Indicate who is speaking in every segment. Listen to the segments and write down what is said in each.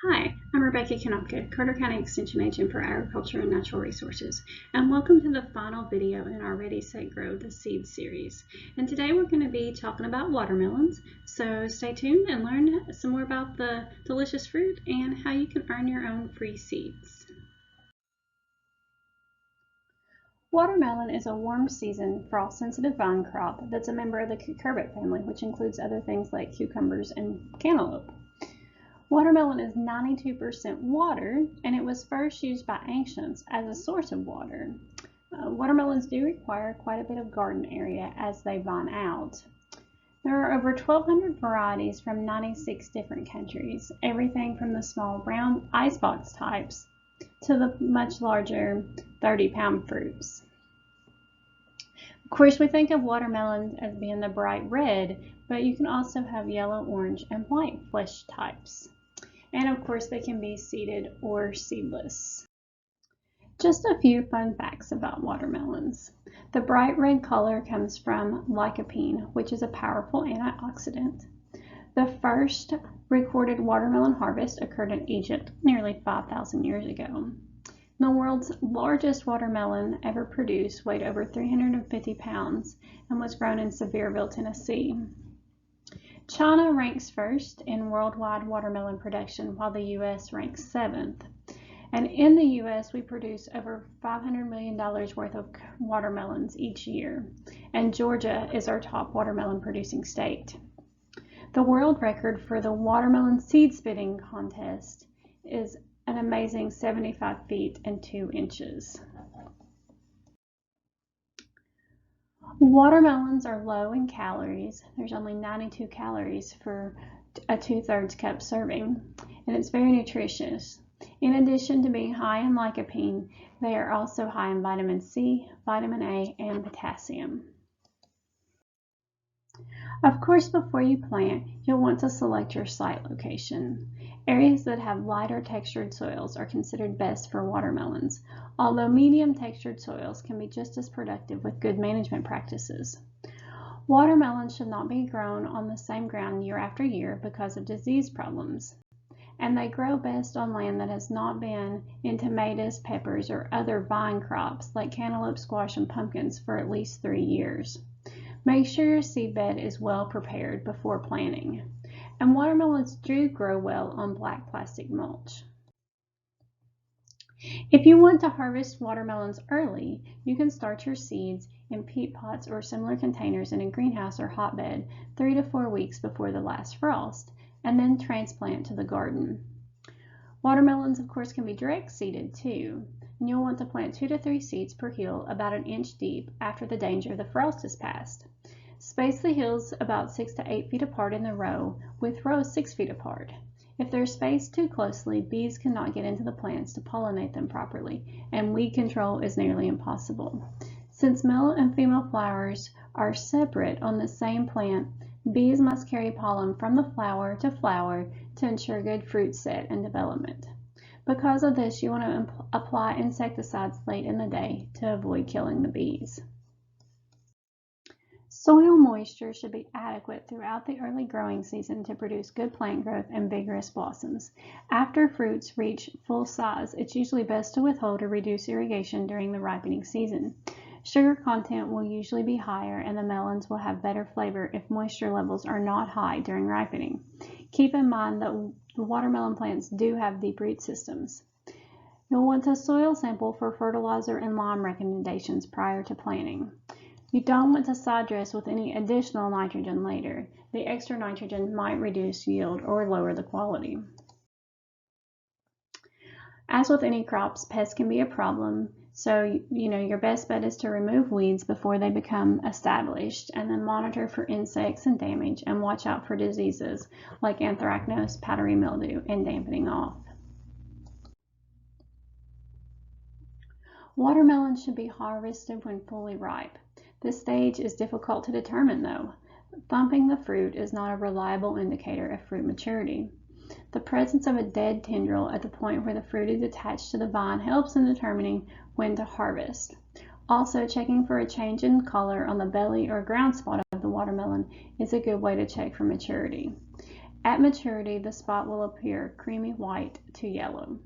Speaker 1: Hi, I'm Rebecca Konopka, Carter County Extension Agent for Agriculture and Natural Resources, and welcome to the final video in our Ready, Set, Grow the Seed series. And today we're going to be talking about watermelons, so stay tuned and learn some more about the delicious fruit and how you can earn your own free seeds. Watermelon is a warm-season, frost-sensitive vine crop that's a member of the cucurbit family, which includes other things like cucumbers and cantaloupe. Watermelon is 92% water, and it was first used by ancients as a source of water. Watermelons do require quite a bit of garden area as they vine out. There are over 1,200 varieties from 96 different countries, everything from the small brown icebox types to the much larger 30-pound fruits. Of course, we think of watermelons as being the bright red, but you can also have yellow, orange, and white flesh types. And of course, they can be seeded or seedless. Just a few fun facts about watermelons. The bright red color comes from lycopene, which is a powerful antioxidant. The first recorded watermelon harvest occurred in Egypt nearly 5,000 years ago. The world's largest watermelon ever produced weighed over 350 pounds and was grown in Sevierville, Tennessee. China ranks first in worldwide watermelon production, while the U.S. ranks 7th. And in the U.S., we produce over $500 million worth of watermelons each year, and Georgia is our top watermelon producing state. The world record for the watermelon seed spitting contest is an amazing 75 feet and 2 inches. Watermelons are low in calories. There's only 92 calories for a 2/3 cup serving, and it's very nutritious. In addition to being high in lycopene, they are also high in vitamin C, vitamin A, and potassium. Of course, before you plant, you'll want to select your site location. Areas that have lighter textured soils are considered best for watermelons, although medium textured soils can be just as productive with good management practices. Watermelons should not be grown on the same ground year after year because of disease problems, and they grow best on land that has not been in tomatoes, peppers, or other vine crops like cantaloupe, squash, and pumpkins for at least 3 years. Make sure your seedbed is well prepared before planting. And watermelons do grow well on black plastic mulch. If you want to harvest watermelons early, you can start your seeds in peat pots or similar containers in a greenhouse or hotbed 3 to 4 weeks before the last frost, and then transplant to the garden. Watermelons, of course, can be direct seeded too, and you'll want to plant 2 to 3 seeds per hill about an inch deep after the danger of the frost is past. Space the hills about 6 to 8 feet apart in the row, with rows 6 feet apart. If they're spaced too closely, bees cannot get into the plants to pollinate them properly, and weed control is nearly impossible. Since male and female flowers are separate on the same plant, bees must carry pollen from the flower to ensure good fruit set and development. Because of this, you want to apply insecticides late in the day to avoid killing the bees. Soil moisture should be adequate throughout the early growing season to produce good plant growth and vigorous blossoms. After fruits reach full size, it's usually best to withhold or reduce irrigation during the ripening season. Sugar content will usually be higher, and the melons will have better flavor if moisture levels are not high during ripening. Keep in mind that the watermelon plants do have deep root systems. You'll want a soil sample for fertilizer and lime recommendations prior to planting. You don't want to side dress with any additional nitrogen later. The extra nitrogen might reduce yield or lower the quality. As with any crops, pests can be a problem, so your best bet is to remove weeds before they become established, and then monitor for insects and damage, and watch out for diseases like anthracnose, powdery mildew, and dampening off. Watermelons should be harvested when fully ripe. This stage is difficult to determine though. Thumping the fruit is not a reliable indicator of fruit maturity. The presence of a dead tendril at the point where the fruit is attached to the vine helps in determining when to harvest. Also, checking for a change in color on the belly or ground spot of the watermelon is a good way to check for maturity. At maturity, the spot will appear creamy white to yellow.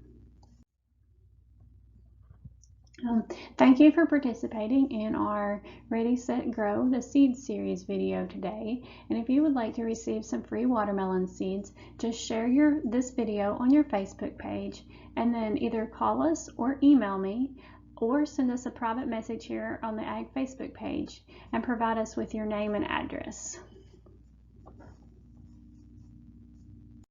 Speaker 1: Thank you for participating in our Ready, Set, Grow the Seeds series video today. And if you would like to receive some free watermelon seeds, just share this video on your Facebook page and then either call us or email me or send us a private message here on the Ag Facebook page and provide us with your name and address.